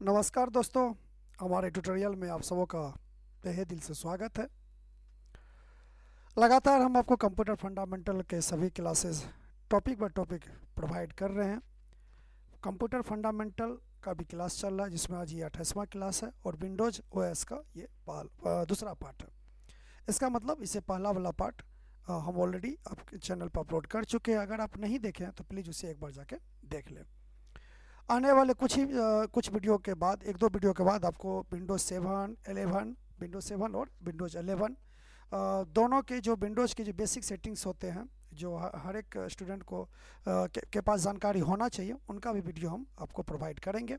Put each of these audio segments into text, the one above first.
नमस्कार दोस्तों, हमारे ट्यूटोरियल में आप सबों का तहे दिल से स्वागत है। लगातार हम आपको कंप्यूटर फंडामेंटल के सभी classes topic by topic provide कर रहे हैं। कंप्यूटर फंडामेंटल का भी क्लास चल रहा है, जिसमें आज ये 28वां क्लास है और विंडोज़ ओएस का ये दूसरा पार्ट है। इसका मतलब इससे पहला वाला पार्ट हम ऑलरेडी आपके चैनल पर अपलोड कर चुके हैं। अगर आप नहीं देखे हैं तो प्लीज़ उसे एक बार जाके देख लें। आने वाले कुछ वीडियो के बाद, एक दो वीडियो के बाद, आपको विंडोज़ 7, 11, विंडोज़ 7 और विंडोज़ 11 दोनों के जो विंडोज़ के जो बेसिक सेटिंग्स होते हैं, जो हर एक स्टूडेंट को के पास जानकारी होना चाहिए, उनका भी वीडियो हम आपको प्रोवाइड करेंगे।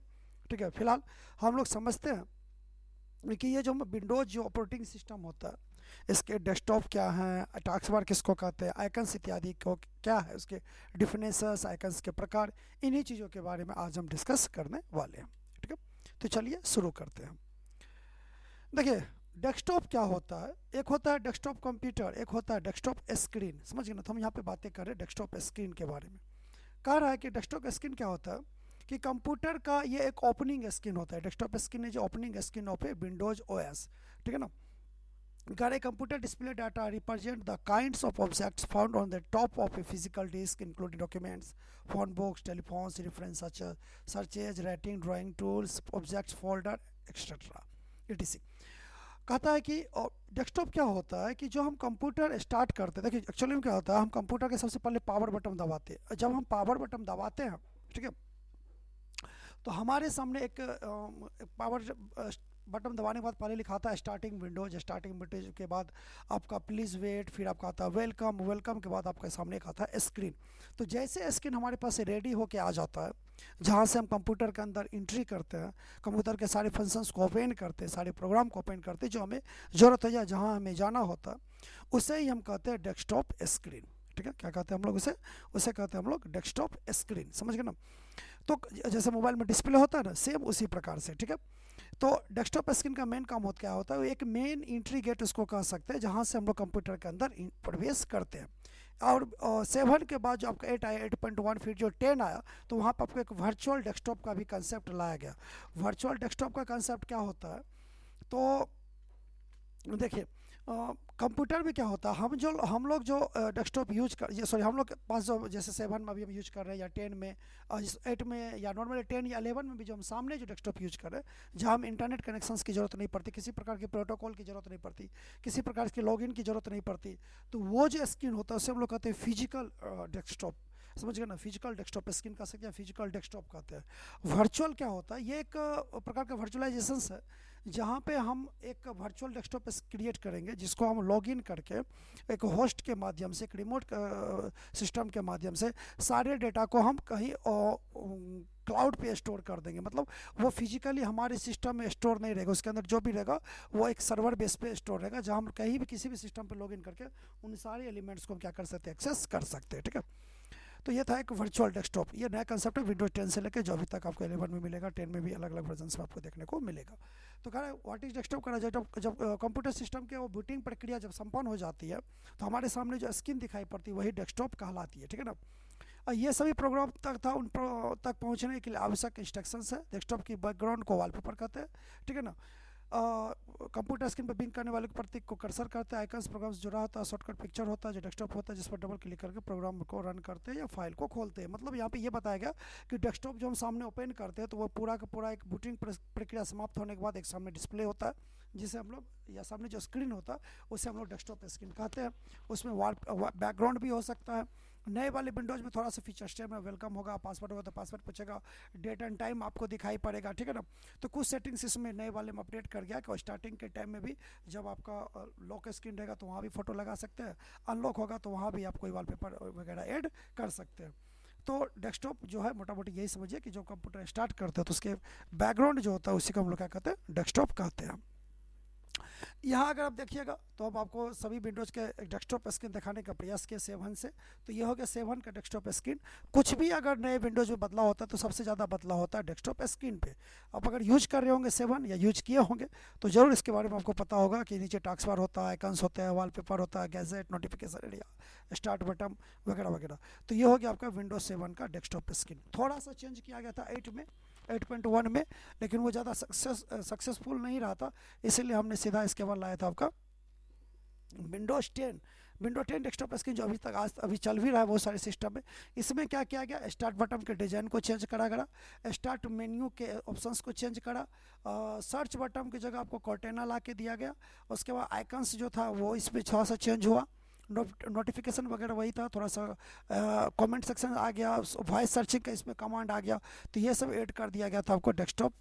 ठीक है, फिलहाल हम लोग समझते हैं कि ये जो विंडोज़ जो ऑपरेटिंग सिस्टम होता है, इसके डेस्कटॉप क्या हैं, टास्क बार किसको कहते हैं, आइकन्स इत्यादि को क्या है, उसके डिफिनेशंस, आइकन्स के प्रकार, इन्हीं चीज़ों के बारे में आज हम डिस्कस करने वाले हैं। ठीक है, तो चलिए शुरू करते हैं। देखिए, डेस्कटॉप क्या होता है। एक होता है डेस्कटॉप कंप्यूटर, एक होता है डेस्कटॉप स्क्रीन। समझ गए ना, तो हम यहाँ पे बातें कर रहे हैं डेस्कटॉप स्क्रीन के बारे में। कह रहा है कि डेस्कटॉप स्क्रीन क्या होता है कि कंप्यूटर का ये एक ओपनिंग स्क्रीन होता है। डेस्कटॉप स्क्रीन जो opening screen of A Windows OS, ठीक है ना। A computer display data represent the kinds of objects found on the top of a physical disk, including documents, phone books, telephones, reference searches, writing, drawing tools, objects, folder, etc. etc. कहता है कि desktop क्या होता है कि जो हम computer start करते हैं, देखिए एक्चुअली में क्या होता है, हम कंप्यूटर के सबसे पहले पावर बटन दबाते हैं। जब हम पावर बटन दबाते हैं, ठीक है, तो हमारे सामने एक पावर बटन दबाने के बाद पहले लिखा था स्टार्टिंग विंडोज। स्टार्टिंग विंडोज के बाद आपका प्लीज़ वेट, फिर आपका आता है वेलकम। वेलकम के बाद आपके सामने एक आता है स्क्रीन। तो जैसे स्क्रीन हमारे पास रेडी होके आ जाता है, जहाँ से हम कंप्यूटर के अंदर एंट्री करते हैं, कंप्यूटर के सारे फंक्शंस को ओपन करते हैं, सारे प्रोग्राम को ओपन करते हैं, जो हमें ज़रूरत है या जहाँ हमें जाना होता है, उसे ही हम कहते हैं डेस्कटॉप स्क्रीन। ठीक है, क्या कहते हैं हम लोग उसे उसे कहते हैं हम लोग डेस्कटॉप स्क्रीन। समझ गए ना। तो जैसे मोबाइल में डिस्प्ले होता है ना, सेम उसी प्रकार से। ठीक है, तो डेस्कटॉप स्क्रीन का मेन काम होता क्या होता है, एक मेन एंट्री गेट उसको कह सकते हैं, जहाँ से हम लोग कंप्यूटर के अंदर प्रवेश करते हैं। और 7 के बाद जो आपका 8 आया, 8.1, फिर जो 10 आया, तो वहाँ पर आपको एक वर्चुअल डेस्कटॉप का भी कंसेप्ट लाया गया। वर्चुअल डेस्कटॉप का कंसेप्ट क्या होता है, तो देखिए कंप्यूटर में क्या होता है, हम लोग जो डेस्कटॉप यूज कर, सॉरी, हम लोग के पास जो जैसे 7 में अभी हम यूज कर रहे हैं, या 10 में, 8 में, या नॉर्मली 10 या 11 में भी जो हम सामने जो डेस्कटॉप यूज कर रहे हैं, जहाँ हम इंटरनेट कनेक्शंस की ज़रूरत नहीं पड़ती, किसी प्रकार के प्रोटोकॉल की ज़रूरत नहीं पड़ती, किसी प्रकार की लॉगिन की ज़रूरत नहीं पड़ती, तो वो जो स्क्रीन होता है उसे हम लोग कहते हैं फिजिकल डेस्कटॉप। समझ गए ना, फिजिकल डेस्कटॉप स्क्रीन कह सकते हैं, फिजिकल डेस्कटॉप कहते हैं। वर्चुअल क्या होता है, ये एक प्रकार का वर्चुअलाइजेशन है, जहाँ पे हम एक वर्चुअल डेस्कटॉप क्रिएट करेंगे, जिसको हम लॉगिन करके एक होस्ट के माध्यम से, एक रिमोट सिस्टम के माध्यम से सारे डेटा को हम कहीं क्लाउड पे स्टोर कर देंगे। मतलब वो फिजिकली हमारे सिस्टम में स्टोर नहीं रहेगा, उसके अंदर जो भी रहेगा वो एक सर्वर बेस पे स्टोर रहेगा, जहाँ हम कहीं भी किसी भी सिस्टम पे लॉगिन करके उन सारे एलिमेंट्स को हम क्या कर सकते हैं, एक्सेस कर सकते हैं। ठीक है, तो ये था एक वर्चुअल डेस्कटॉप। ये नया कंसेप्ट है विंडोज 10 से लेकर जो अभी तक आपको 11 में मिलेगा, 10 में भी अलग अलग वर्जन में आपको देखने को मिलेगा। तो कह रहा है व्हाट इज डेस्कटॉप, करा जब कंप्यूटर सिस्टम के वो बूटिंग प्रक्रिया जब संपन्न हो जाती है, तो हमारे सामने जो स्क्रीन दिखाई पड़ती है वही डेस्कटॉप कहलाती है। ठीक है ना। ये सभी प्रोग्राम तक था, उन तक पहुंचने के लिए आवश्यक इंस्ट्रक्शंस है। डेस्कटॉप की बैकग्राउंड को वॉलपेपर कहते हैं। ठीक है ना। कंप्यूटर स्क्रीन पर बिंग करने वाले प्रतीक को कर्सर करते हैं। आइकन्स प्रोग्राम्स जुड़ा होता है। शॉर्टकट पिक्चर होता है जो डेस्कटॉप होता है, जिस पर डबल क्लिक करके प्रोग्राम को रन करते हैं या फाइल को खोलते हैं। मतलब यहाँ पे ये बताया गया कि डेस्कटॉप जो हम सामने ओपन करते हैं, तो वो पूरा का पूरा एक बूटिंग प्रक्रिया समाप्त होने के बाद एक सामने डिस्प्ले होता है, जिसे हम लोग, या सामने जो स्क्रीन होता है उसे हम लोग डेस्कटॉप स्क्रीन कहते हैं। उसमें वॉल बैकग्राउंड भी हो सकता है। नए वाले विंडोज में थोड़ा सा फीचर स्टेप में वेलकम होगा, पासवर्ड होगा तो पासवर्ड पूछेगा, डेट एंड टाइम आपको दिखाई पड़ेगा। ठीक है ना। तो कुछ सेटिंग्स इसमें नए वाले में अपडेट कर गया कि स्टार्टिंग के टाइम में भी जब आपका लॉक स्क्रीन रहेगा तो वहाँ भी फ़ोटो लगा सकते हैं, अनलॉक होगा तो वहाँ भी आप कोई वॉलपेपर वगैरह ऐड कर सकते हैं। तो डेस्कटॉप जो है मोटा मोटी यही समझिए कि जब कंप्यूटर स्टार्ट करते हैं तो उसके बैकग्राउंड जो होता है उसी को हम लोग क्या कहते हैं, डेस्कटॉप कहते हैं। यहाँ अगर आप देखिएगा तो अब आपको सभी विंडोज़ के डेस्कटॉप स्क्रीन दिखाने का प्रयास किया 7 से। तो ये हो गया 7 का डेस्कटॉप स्क्रीन। कुछ भी अगर नए विंडोज़ में बदलाव होता है तो सबसे ज़्यादा बदलाव होता है डेस्कटॉप स्क्रीन पे। आप अगर यूज कर रहे होंगे 7 या यूज किए होंगे तो ज़रूर इसके बारे में आपको पता होगा कि नीचे टास्क बार होता है, आइकन्स होते हैं, वॉलपेपर होता है, gadget, notification area, start button वगैरह वगैरह। तो ये हो गया आपका विंडोज 7 का डेस्कटॉप स्क्रीन। थोड़ा सा चेंज किया गया था 8 में। 8.1 में, लेकिन वो ज़्यादा सक्सेसफुल नहीं रहा था, इसीलिए हमने सीधा इसके बाद लाया था आपका विंडोज़ 10। विंडोज 10 डेस्कटॉप स्क्रीन जो अभी तक आज अभी चल भी रहा है बहुत सारे सिस्टम में। इसमें क्या किया गया, स्टार्ट बटन के डिज़ाइन को चेंज करा गया, स्टार्ट मेन्यू के ऑप्शंस को चेंज करा, सर्च बटन की जगह आपको कॉर्टेना ला के दिया गया। उसके बाद आइकन्स जो था वो इसमें थोड़ा सा चेंज हुआ, नोटिफिकेशन वगैरह वही था, थोड़ा सा कमेंट सेक्शन आ गया, वॉइस सर्चिंग का इसमें कमांड आ गया, तो ये सब ऐड कर दिया गया था आपको डेस्कटॉप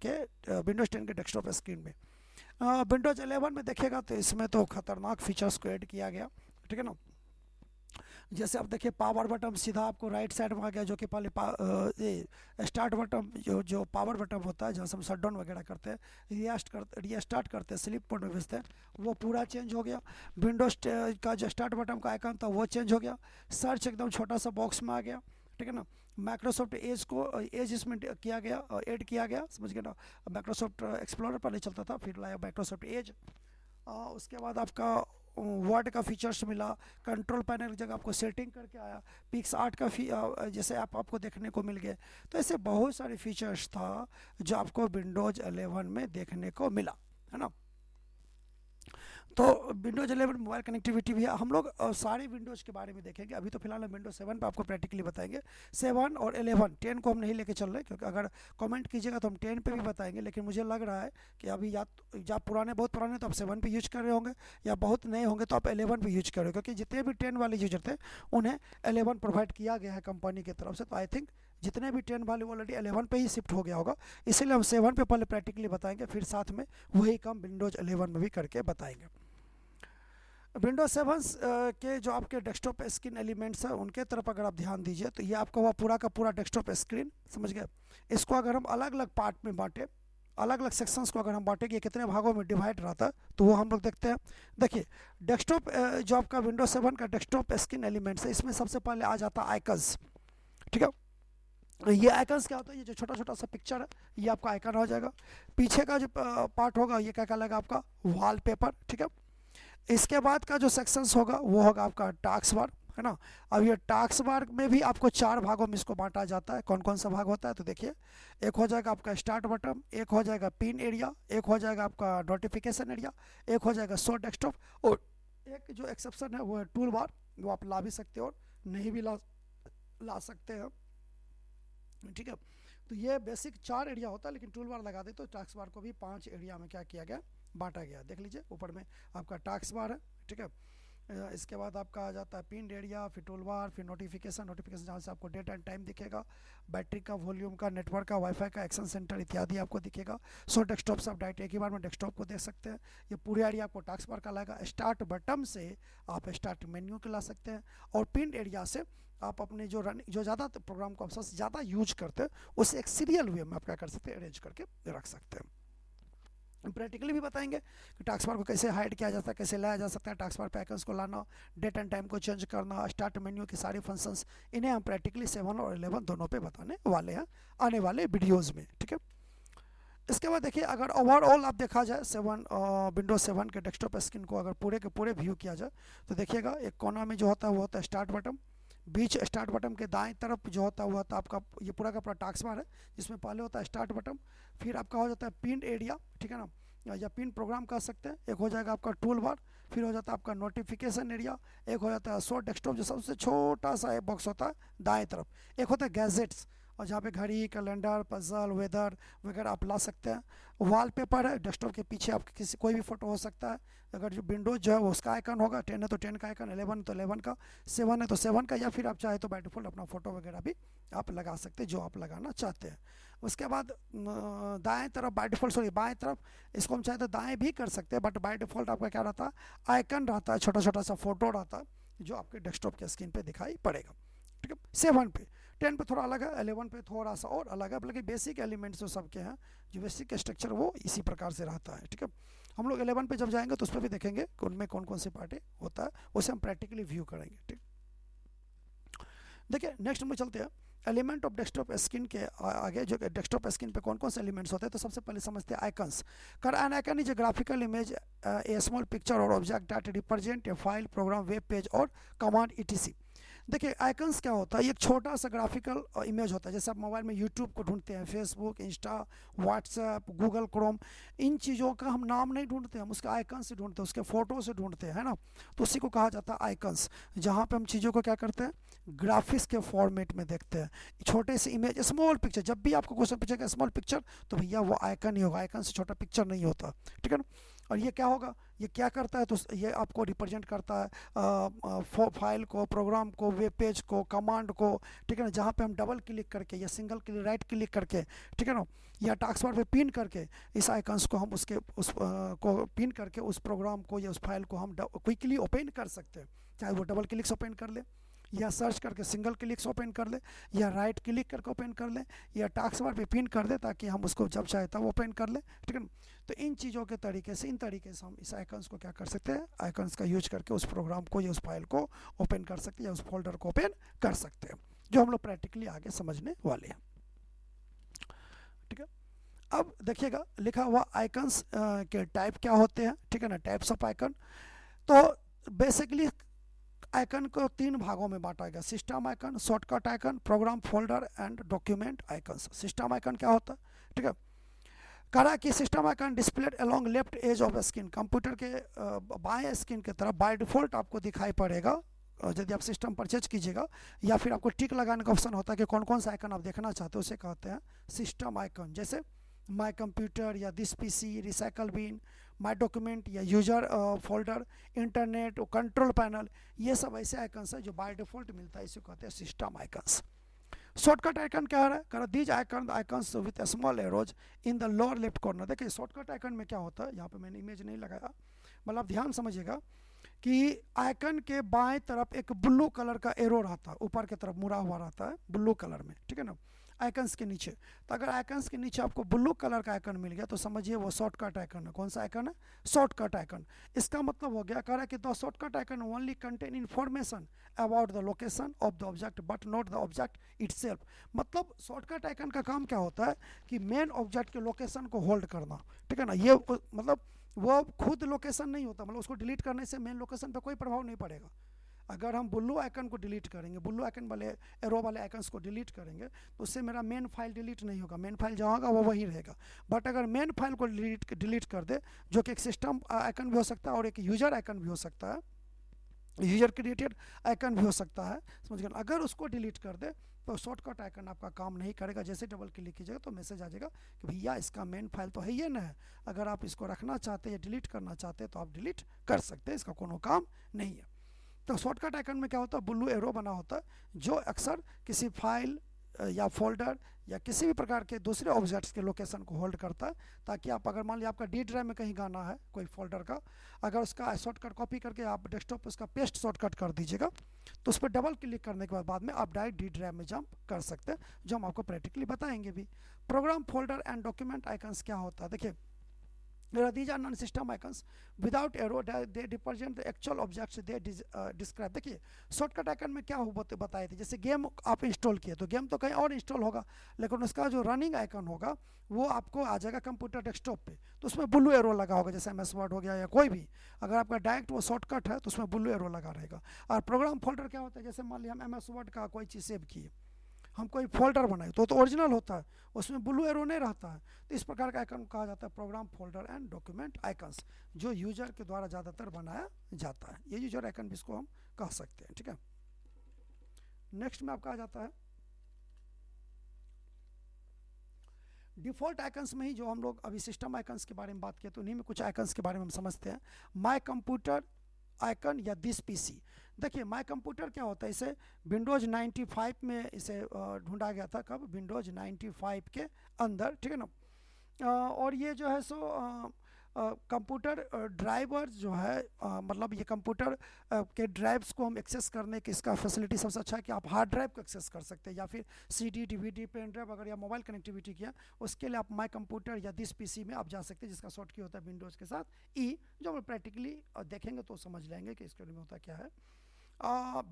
के विंडोज़ 10 के डेस्कटॉप स्क्रीन में। विंडोज 11 में देखेगा तो इसमें तो खतरनाक फीचर्स को ऐड किया गया, ठीक है ना। जैसे आप देखिए पावर बटन सीधा आपको राइट साइड में आ गया, जो कि पहले ये स्टार्ट बटन जो पावर बटन होता है जहाँ से हम शट डाउन वगैरह करते हैं, रीस्टार्ट करते हैं, स्लिप मोड में भेजते हैं, वो पूरा चेंज हो गया। विंडोज का जो स्टार्ट बटन का आइकन था वो चेंज हो गया, सर्च एकदम छोटा सा बॉक्स में आ गया, ठीक है ना। माइक्रोसॉफ्ट एज को एज इसमें किया गया, ऐड किया गया, समझ गए ना। माइक्रोसॉफ्ट एक्सप्लोरर पर नहीं चलता था, फिर लाया माइक्रोसॉफ्ट एज। उसके बाद आपका वर्ड का फीचर्स मिला, कंट्रोल पैनल की जगह आपको सेटिंग करके आया, पिक्स आर्ट का जैसे आप आपको देखने को मिल गए। तो ऐसे बहुत सारे फीचर्स था जो आपको विंडोज 11 में देखने को मिला, है ना। तो विंडोज 11 मोबाइल कनेक्टिविटी भी है। हम लोग सारे विंडोज़ के बारे में देखेंगे, अभी तो फिलहाल हम विंडोज 7 पे आपको प्रैक्टिकली बताएंगे। 7 और 11, 10 को हम नहीं लेके चल रहे, क्योंकि अगर कमेंट कीजिएगा तो हम 10 पे भी बताएंगे, लेकिन मुझे लग रहा है कि अभी या पुराने बहुत पुराने तो आप 7 पे यूज कर रहे होंगे, या बहुत नए होंगे तो आप 11 पे यूज कर रहे हो, क्योंकि जितने भी 10 वाले यूजर थे उन्हें 11 प्रोवाइड किया गया है कंपनी की तरफ से। तो आई थिंक जितने भी 10 वाले ऑलरेडी 11 पे ही शिफ्ट हो गया होगा, इसीलिए हम 7 पे पहले प्रैक्टिकली बताएंगे, फिर साथ में वही काम विंडोज 11 में भी करके बताएंगे। विंडोज 7 के जो आपके डेस्कटॉप स्क्रीन एलिमेंट्स हैं उनके तरफ अगर आप ध्यान दीजिए तो ये आपका हुआ पूरा का पूरा डेस्कटॉप स्क्रीन, समझ गए। इसको अगर हम अलग अलग पार्ट में बांटे, अलग अलग सेक्शंस को अगर हम बांटेंगे कितने भागों में डिवाइड रहता है, तो वो हम लोग देखते हैं। देखिए डेस्कटॉप जो आपका विंडोज 7 का डेस्कटॉप स्क्रीन एलिमेंट्स है, इसमें सबसे पहले आ जाता है आइकन्स, ठीक है। ये आइकन्स क्या होता है, ये जो छोटा छोटा सा पिक्चर है ये आपका आइकन हो जाएगा। पीछे का जो पार्ट होगा ये क्या कहलाएगा, आपका वॉलपेपर, ठीक है। इसके बाद का जो सेक्शंस होगा वो होगा आपका टास्क बार, है ना। अब ये टास्क बार में भी आपको 4 भागों में इसको बांटा जाता है। कौन कौन सा भाग होता है, तो देखिए एक हो जाएगा आपका स्टार्ट बटन, एक हो जाएगा पिन एरिया, एक हो जाएगा आपका नोटिफिकेशन एरिया, एक हो जाएगा शो डेस्कटॉप, और एक जो एक्सेप्शन है वो है टूल बार, वो आप ला भी सकते हो और नहीं भी ला सकते हैं, ठीक है। तो ये बेसिक 4 एरिया होता है, लेकिन टूल बार लगा दे तो टास्क बार को भी 5 एरिया में क्या किया गया, बांटा गया। देख लीजिए ऊपर में आपका टास्क बार है, ठीक है। इसके बाद आपका आ जाता है पिन एरिया, फिर टूल बार, फिर नोटिफिकेशन जहाँ से आपको डेट एंड टाइम दिखेगा, बैटरी का, वॉल्यूम का, नेटवर्क का, वाईफाई का, एक्शन सेंटर इत्यादि आपको दिखेगा। सो डेस्कटॉप से आप डायरेक्ट एक ही बार में डेस्कटॉप को देख सकते हैं। ये पूरे एरिया आपको टास्क बार का लगेगा। स्टार्ट बटन से आप स्टार्ट मेन्यू के ला सकते हैं, और पिन एरिया से आप अपने जो ज़्यादा प्रोग्राम को आप सबसे ज़्यादा यूज करते हैं उसे एक सीरियल वे में आप क्या कर सकते हैं, अरेंज करके रख सकते हैं। प्रैक्टिकली भी बताएंगे कि टास्क बार को कैसे हाइड किया जाता है, कैसे लाया जा सकता है, टास्क बार पे आइकन्स को लाना, डेट एंड टाइम को चेंज करना, स्टार्ट मेन्यू के सारे फंक्शंस, इन्हें हम प्रैक्टिकली 7 और 11 दोनों पे बताने वाले हैं आने वाले वीडियोज़ में, ठीक है। इसके बाद देखिए अगर ओवरऑल आप देखा जाए विंडोज 7 के डेस्कटॉप स्क्रीन को अगर पूरे के पूरे व्यू किया जाए तो देखिएगा एक कोना में जो होता है वो होता है स्टार्ट बटन, बीच स्टार्ट बटन के दाएं तरफ जो होता है वो होता है आपका ये पूरा का पूरा टास्क बार है, जिसमें पहले होता है स्टार्ट बटन, फिर आपका हो जाता है पिन एरिया, ठीक है ना, या पिन प्रोग्राम कर सकते हैं। एक हो जाएगा आपका टूल बार, फिर हो जाता है आपका नोटिफिकेशन एरिया, एक हो जाता है शो डेस्कटॉप जो सबसे छोटा सा बॉक्स होता है दाएं तरफ, एक होता है गैजेट्स और जहाँ पे घड़ी, कैलेंडर, पजल, वेदर वगैरह आप ला सकते हैं। वॉलपेपर है, डेस्कटॉप के पीछे आपके किसी कोई भी फोटो हो सकता है। अगर जो विंडोज जो है वो उसका आइकन होगा, 10 है तो 10 का आइकन, 11 है तो 11 का, 7 है तो 7 का, या फिर आप चाहे तो बाय डिफॉल्ट अपना फोटो वगैरह भी आप लगा सकते हैं जो आप लगाना चाहते हैं। उसके बाद दाएं तरफ बाय डिफॉल्ट, सॉरी बाएं तरफ, इसको हम चाहे तो दाएं भी कर सकते हैं, बट बाय डिफॉल्ट आपका क्या रहता है, आइकन रहता है, छोटा छोटा सा फोटो रहता है जो आपके डेस्कटॉप के स्क्रीन पे दिखाई पड़ेगा, ठीक है। 7 पे, 10 पे थोड़ा अलग है, 11 पे थोड़ा सा और अलग है, बल्कि बेसिक एलिमेंट्स जो सबके हैं, जो बेसिक स्ट्रक्चर वो इसी प्रकार से रहता है, ठीक है। हम लोग 11 पे जब जाएंगे तो उस पर भी देखेंगे कि उनमें कौन कौन से पार्ट होता है, उसे हम प्रैक्टिकली व्यू करेंगे, ठीक। देखिए नेक्स्ट में चलते हैं एलिमेंट ऑफ डेस्कटॉप स्क्रीन के आगे, जो डेस्कटॉप स्क्रीन पे कौन कौन से एलिमेंट्स होते हैं। तो सबसे पहले समझते हैं icons. An icon is a graphical image, a small picture or object that represent a file, program, web page or command etc। देखिए आइकन्स क्या होता है, ये एक छोटा सा ग्राफिकल इमेज होता है। जैसे आप मोबाइल में यूट्यूब को ढूंढते हैं, Facebook, Insta, WhatsApp, Google Chrome, इन चीज़ों का हम नाम नहीं ढूंढते, हम उसके आइकन से ढूंढते हैं, उसके फ़ोटो से ढूंढते हैं, है ना। तो उसी को कहा जाता है आइकन्स, जहाँ पे हम चीज़ों को क्या करते हैं, ग्राफिक्स के फॉर्मेट में देखते हैं। छोटे से इमेज, स्मॉल पिक्चर, जब भी आपको क्वेश्चन पूछेगा स्मॉल पिक्चर, तो भैया वो आइकन ही होगा, आइकन से छोटा पिक्चर नहीं होता, ठीक है ना। और ये क्या होगा, ये क्या करता है, तो ये आपको रिप्रेजेंट करता है फाइल को, प्रोग्राम को, वेब पेज को, कमांड को, ठीक है ना। जहाँ पे हम डबल क्लिक करके या सिंगल क्लिक, राइट क्लिक करके, ठीक है ना, या टास्क बार पे पिन करके इस आइकन्स को हम को पिन करके उस प्रोग्राम को या उस फाइल को हम क्विकली ओपन कर सकते हैं। चाहे वो डबल क्लिक से ओपन कर ले, या सर्च करके सिंगल क्लिक से ओपन कर ले, या राइट क्लिक करके ओपन कर ले, या टास्क बार पे पिन कर दे ताकि हम उसको जब चाहे तब ओपन कर ले, ठीक है ना। तो इन चीज़ों के तरीके से, इन तरीके से हम इस आइकन्स को क्या कर सकते हैं, आइकन्स का यूज करके उस प्रोग्राम को या उस फाइल को ओपन कर सकते हैं, या उस फोल्डर को ओपन कर सकते हैं, जो हम लोग प्रैक्टिकली आगे समझने वाले हैं, ठीक है। अब देखिएगा लिखा हुआ आइकन्स के टाइप क्या होते हैं, ठीक है ना, टाइप्स ऑफ आइकन। तो बेसिकली आइकन को 3 भागों में बांटा गया, system icon, shortcut icon, program folder and document icons. System icon क्या होता है, ठीक है, कह रहा है कि system icon displayed along left edge of screen, computer के बाएं स्क्रीन की तरफ बाय डिफॉल्ट आपको दिखाई पड़ेगा यदि आप सिस्टम परचेज कीजिएगा, या फिर आपको टिक लगाने का ऑप्शन होता है कि कौन कौन सा आइकन आप देखना चाहते हो, उसे कहते हैं सिस्टम आइकन। जैसे माई कंप्यूटर या this PC, recycle bin, my document या यूजर फोल्डर, इंटरनेट और कंट्रोल पैनल, ये सब ऐसे आइकन्स हैं जो बाय डिफॉल्ट मिलता है, इसे कहते हैं सिस्टम आइकन्स। शॉर्टकट आइकन क्या है, कह रहा these icons with small arrows in the lower left corner. देखिए शॉर्टकट आइकन में क्या होता है, यहाँ पे मैंने इमेज नहीं लगाया, मतलब ध्यान समझिएगा कि आइकन के बाएं तरफ एक ब्लू कलर का एरो रहता है, ऊपर की तरफ मुड़ा हुआ रहता है ब्लू कलर में, ठीक है ना, आइकन्स के नीचे। तो अगर आइकन्स के नीचे आपको ब्लू कलर का आइकन मिल गया तो समझिए वो शॉर्टकट आइकन है। कौन सा आइकन है, शॉर्टकट आइकन। इसका मतलब हो गया, कह रहा है कि the shortcut icon only contain information about the location of the object but not the object itself. मतलब शॉर्टकट आइकन का काम क्या होता है कि मेन ऑब्जेक्ट के लोकेशन को होल्ड करना, ठीक है ना। ये मतलब वो खुद लोकेशन नहीं होता, मतलब उसको डिलीट करने से मेन लोकेशन पर कोई प्रभाव नहीं पड़ेगा। अगर हम ब्लू आइकन को डिलीट करेंगे, ब्लू आइकन वाले एरो वाले आइकन्स को डिलीट करेंगे, तो उससे मेरा मेन फाइल डिलीट नहीं होगा, मेन फाइल जहाँ होगा वो वही रहेगा। बट अगर मेन फाइल को डिलीट कर दे, जो कि एक सिस्टम आइकन भी हो सकता है और एक यूजर आइकन भी हो सकता है, यूजर क्रिएटेड आइकन भी हो सकता है, समझ गए। अगर उसको डिलीट कर दे तो शॉर्टकट आइकन आपका काम नहीं करेगा। जैसे डबल क्लिक कीजिएगा तो मैसेज आ जाएगा कि भैया इसका मेन फाइल तो है ही ना है, अगर आप इसको रखना चाहते हैं या डिलीट करना चाहते हैं तो आप डिलीट कर सकते हैं, इसका कोनो काम नहीं है। तो शॉर्टकट आइकन में क्या होता है, ब्लू एरो बना होता है जो अक्सर किसी फाइल या फोल्डर या किसी भी प्रकार के दूसरे ऑब्जेक्ट्स के लोकेशन को होल्ड करता है, ताकि आप अगर मान लिया आपका डी ड्राइव में कहीं गाना है कोई फोल्डर का, अगर उसका शॉर्टकट कॉपी करके आप डेस्कटॉप पर उसका पेस्ट शॉर्टकट कर दीजिएगा तो उस पर डबल क्लिक करने के बाद में आप डायरेक्ट डी ड्राइव में जंप कर सकते हैं, जो हम आपको प्रैक्टिकली बताएंगे भी। Program folder and document icons क्या होता है, देखिए these are non-system icons without arrow, they represent the actual objects they describe। देखिए शॉर्टकट आइकन में क्या बताए थे, जैसे गेम आप इंस्टॉल किए तो गेम तो कहीं और इंस्टॉल होगा, लेकिन उसका जो रनिंग आइकन होगा वो आपको आ जाएगा कंप्यूटर डेस्कटॉप पे, तो उसमें ब्लू एरो लगा होगा, जैसे MS वर्ड हो गया या कोई भी। अगर आपका डायरेक्ट वो शॉर्टकट है तो उसमें ब्लू एरो लगा रहेगा। और प्रोग्राम फोल्डर क्या होता है, जैसे मान लिया हम MS वर्ड का कोई चीज़ सेव किए, हम कोई फोल्डर बनाए तो ओरिजिनल होता है, उसमें ब्लू एरो नहीं रहता है। तो इस प्रकार का आइकन कहा जाता है program folder and document icons, जो यूजर के द्वारा ज़्यादातर बनाया जाता है। ये यूजर आइकन भी इसको हम कह सकते हैं, ठीक है। नेक्स्ट में आपका आ जाता है डिफ़ॉल्ट आइकन्स में ही, जो हम लोग अभी सिस्टम आइकन्स के बारे में बात किए तो उन्हीं में कुछ आइकन्स के बारे में हम समझते हैं। माई कंप्यूटर आइकन या दिस पीसी। देखिए माई कंप्यूटर क्या होता है, इसे विंडोज़ 95 में इसे ढूंढा गया था, कब, विंडोज़ 95 के अंदर, ठीक है ना। और ये जो है सो कंप्यूटर ड्राइवर जो है, मतलब ये कंप्यूटर के ड्राइव्स को हम एक्सेस करने की इसका फैसिलिटी सबसे अच्छा है कि आप हार्ड ड्राइव को एक्सेस कर सकते हैं, या फिर CD, DVD, पेन ड्राइव अगर या मोबाइल कनेक्टिविटी किया, उसके लिए आप माई कंप्यूटर या दिस पीसी में आप जा सकते हैं, जिसका शॉर्ट की होता है विंडोज़ के साथ E, जो हम प्रैक्टिकली देखेंगे तो समझ लेंगे कि इसके में होता क्या है।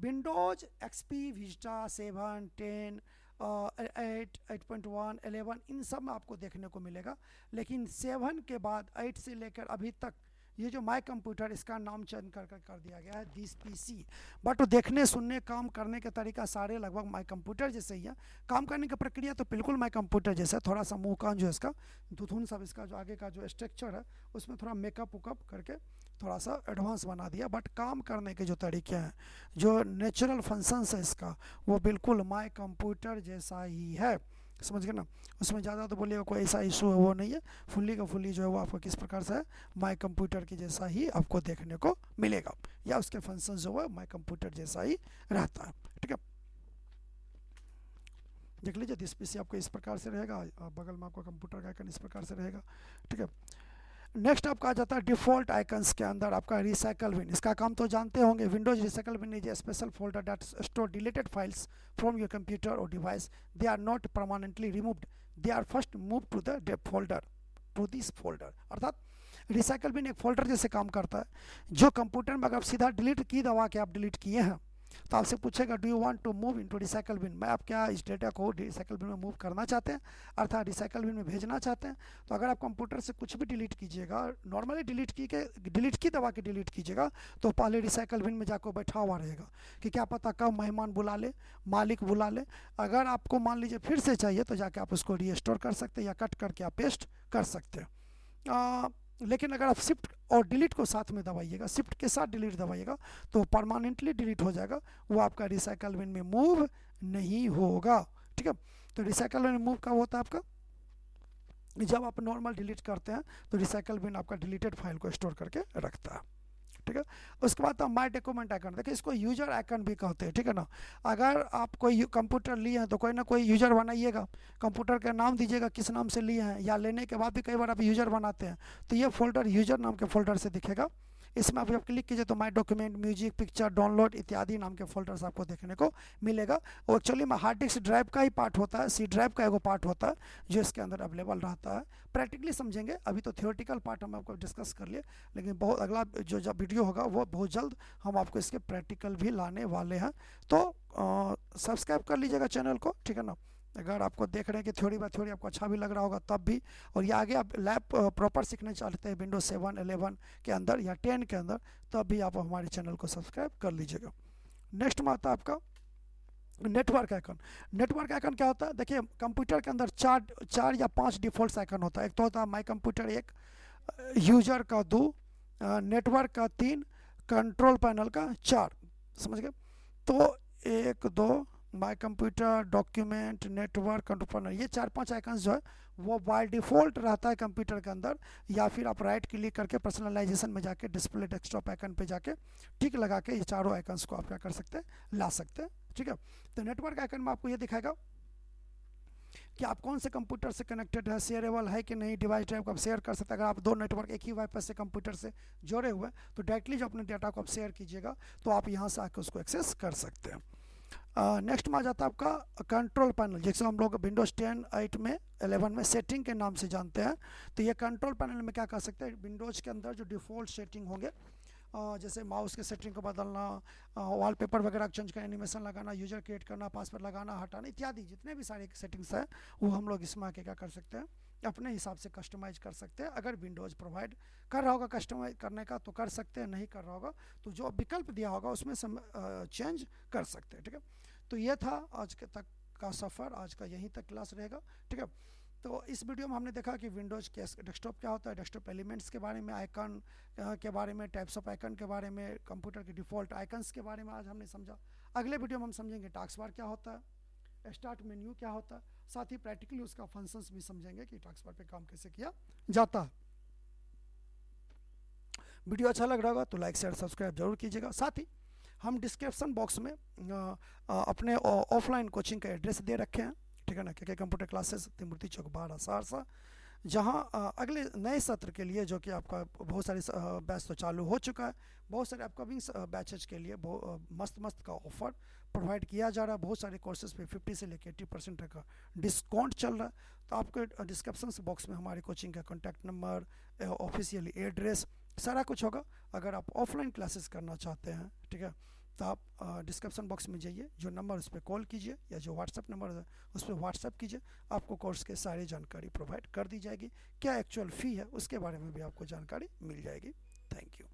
विंडोज XP, विस्टा 7, 10, 8, 8.1, 11, इन सब में आपको देखने को मिलेगा। लेकिन 7 के बाद 8 से लेकर अभी तक ये जो माई कंप्यूटर इसका नाम चयन कर दिया गया है दिस पीसी। बट देखने सुनने काम करने के तरीका सारे लगभग माई कंप्यूटर जैसे ही है। काम करने की प्रक्रिया तो बिल्कुल माई कंप्यूटर जैसा है, थोड़ा सा मुँह कान जो है इसका दुधुन सब इसका जो आगे का जो स्ट्रक्चर है उसमें थोड़ा मेकअप वकअप करके थोड़ा सा एडवांस बना दिया। बट काम करने के जो तरीके हैं, जो नेचुरल फंक्शंस है इसका, वो बिल्कुल माई कंप्यूटर जैसा ही है। समझ गए ना? उसमें ज़्यादा तो बोलिएगा कोई ऐसा इशू है वो नहीं है। फुल्ली का फुल्ली जो है वो आपको किस प्रकार से है, माई कंप्यूटर के जैसा ही आपको देखने को मिलेगा, या उसके फंक्शन जो है माई कंप्यूटर जैसा ही रहता है। ठीक है, देख लीजिए दिस पीसी आपको इस प्रकार से रहेगा, बगल में आपका कंप्यूटर का आइकन इस प्रकार से रहेगा। ठीक है, नेक्स्ट आपका आ जाता है डिफ़ॉल्ट आइकन्स के अंदर आपका रिसाइकल बिन। इसका काम तो जानते होंगे, Windows recycle bin is a special folder that store deleted files from your computer or device. They are not permanently removed, they are first move to the folder, to this folder. अर्थात recycle bin एक folder जैसे काम करता है, जो computer में अगर आप सीधा डिलीट की दबा के आप डिलीट किए हैं तो आपसे पूछेगा do you want to move into recycle bin, मैं आप क्या इस डेटा को रिसाइकल बिन में मूव करना चाहते हैं, अर्थात रिसाइकल बिन में भेजना चाहते हैं। तो अगर आप कंप्यूटर से कुछ भी डिलीट कीजिएगा, नॉर्मली डिलीट की दबा के डिलीट कीजिएगा, तो पहले रिसाइकल बिन में जाकर बैठा हुआ रहेगा कि क्या पता कब मेहमान बुला ले, मालिक बुला ले। अगर आपको मान लीजिए फिर से चाहिए तो जाके आप उसको रीस्टोर कर सकते हैं या कट करके आप पेस्ट कर सकते हैं। लेकिन अगर आप शिफ्ट और डिलीट को साथ में दबाइएगा, शिफ्ट के साथ डिलीट दबाइएगा, तो परमानेंटली डिलीट हो जाएगा, वो आपका रिसाइकल बिन में मूव नहीं होगा। ठीक है, तो रिसाइकल बिन मूव कब होता है आपका, जब आप नॉर्मल डिलीट करते हैं तो रिसाइकल बिन आपका डिलीटेड फाइल को स्टोर करके रखता है। ठीक है, उसके बाद माई डॉक्यूमेंट आइकन, देखिए इसको यूजर आइकन भी कहते हैं। ठीक है ना, अगर आप कोई कंप्यूटर लिए हैं तो कोई ना कोई यूजर बनाइएगा, कंप्यूटर का नाम दीजिएगा किस नाम से लिए हैं, या लेने के बाद भी कई बार आप यूजर बनाते हैं तो ये फोल्डर यूजर नाम के फोल्डर से दिखेगा। इसमें आप क्लिक कीजिए तो माई डॉक्यूमेंट, म्यूजिक, पिक्चर, डाउनलोड इत्यादि नाम के फोल्डर्स आपको देखने को मिलेगा। और एक्चुअली में हार्ड डिस्क ड्राइव का ही पार्ट होता है, सी ड्राइव का एगो पार्ट होता है जो इसके अंदर अवेलेबल रहता है। प्रैक्टिकली समझेंगे, अभी तो थियोरेटिकल पार्ट हम आपको डिस्कस कर लिए, लेकिन बहुत अगला जो जब वीडियो होगा वो बहुत जल्द हम आपको इसके प्रैक्टिकल भी लाने वाले हैं। तो सब्सक्राइब कर लीजिएगा चैनल को। ठीक है ना, अगर आपको देख रहे हैं कि थ्योरी बाय थ्योरी आपको अच्छा भी लग रहा होगा तब भी, और ये आगे आप लैब प्रॉपर सीखने चाहते हैं विंडोज 7, 11 के अंदर या 10 के अंदर, तब भी आप हमारे चैनल को सब्सक्राइब कर लीजिएगा। नेक्स्ट में आता है आपका नेटवर्क आइकन। नेटवर्क आइकन क्या होता है, देखिए कंप्यूटर के अंदर चार या 5 डिफ़ॉल्ट आइकन होता है। एक तो होता है माई कंप्यूटर 1, यूजर का 2, नेटवर्क का 3, कंट्रोल पैनल का 4। समझ गए? तो 1, 2, my computer, document, network, control panel, ये 4-5 आइकन्स जो है वो बाय डिफ़ॉल्ट रहता है कंप्यूटर के अंदर। या फिर आप राइट क्लिक करके पर्सनलाइजेशन में जाके डिस्प्ले डेस्कटॉप आइकन पे जाके टिक लगा के ये चारों आइकन्स को आप क्या कर सकते हैं, ला सकते हैं। ठीक है, तो नेटवर्क आइकन में आपको ये दिखाएगा कि आप कौन से कंप्यूटर से कनेक्टेड है, शेयरेबल है कि नहीं, डिवाइस ड्राइव को आप शेयर कर सकते हैं। अगर आप 2 नेटवर्क एक ही वाईफाई से कंप्यूटर से जोड़े हुए हैं तो डायरेक्टली जो अपने डाटा को आप शेयर कीजिएगा तो आप यहाँ से आकर उसको एक्सेस कर सकते हैं। नेक्स्ट में आ जाता है आपका कंट्रोल पैनल, जिसको हम लोग विंडोज़ 10, 8 में, 11 में सेटिंग के नाम से जानते हैं। तो ये कंट्रोल पैनल में क्या कर सकते हैं, विंडोज़ के अंदर जो डिफ़ॉल्ट सेटिंग होंगे, जैसे माउस के सेटिंग को बदलना, वॉलपेपर वगैरह चेंज करना, एनिमेशन लगाना, यूजर क्रिएट करना, पासवर्ड लगाना, हटाना इत्यादि जितने भी सारे सेटिंग्स हैं वो हम लोग इसमें आके क्या कर सकते हैं, अपने हिसाब से कस्टमाइज कर सकते हैं। अगर विंडोज़ प्रोवाइड कर रहा होगा कस्टमाइज करने का तो कर सकते हैं, नहीं कर रहा होगा तो जो विकल्प दिया होगा उसमें से चेंज कर सकते हैं। ठीक है, तो ये था आज के तक का सफ़र, आज का यहीं तक क्लास रहेगा। ठीक है, तो इस वीडियो में हमने देखा कि विंडोज़ के डेस्कटॉप क्या होता है, डेस्कटॉप एलिमेंट्स के बारे में, आइकन के बारे में, टाइप्स ऑफ आइकन के बारे में, कंप्यूटर के डिफ़ॉल्ट आइकन्स के बारे में आज हमने समझा। अगले वीडियो में हम समझेंगे टास्क बार क्या होता है, स्टार्ट मेन्यू क्या होता है, साथ ही प्रैक्टिकली उसका फंक्शंस भी समझेंगे कि टास्क बार पे काम कैसे किया जाता है। वीडियो अच्छा लग रहा होगा तो लाइक शेयर सब्सक्राइब जरूर कीजिएगा। साथ ही हम डिस्क्रिप्शन बॉक्स में अपने ऑफलाइन कोचिंग का एड्रेस दे रखे हैं। ठीक है ना, के कंप्यूटर क्लासेस, तिमूर्ति चौक, 12, सहरसा, जहाँ अगले नए सत्र के लिए जो कि आपका बहुत सारे बैच तो चालू हो चुका है, बहुत सारे अपकमिंग बैचेज के लिए मस्त का ऑफर प्रोवाइड किया जा रहा है। बहुत सारे कोर्सेज पे 50 से लेकर 80% तक का डिस्काउंट चल रहा है। तो आपके डिस्क्रिप्शन बॉक्स में हमारी कोचिंग का कॉन्टैक्ट नंबर, ऑफिशियल एड्रेस सारा कुछ होगा। अगर आप ऑफलाइन क्लासेस करना चाहते हैं, ठीक है, तो आप डिस्क्रिप्शन बॉक्स में जाइए, जो नंबर उस पर कॉल कीजिए या जो व्हाट्सएप नंबर है उस पर व्हाट्सएप कीजिए, आपको कोर्स के सारी जानकारी प्रोवाइड कर दी जाएगी। क्या एक्चुअल फ़ी है उसके बारे में भी आपको जानकारी मिल जाएगी। Thank you.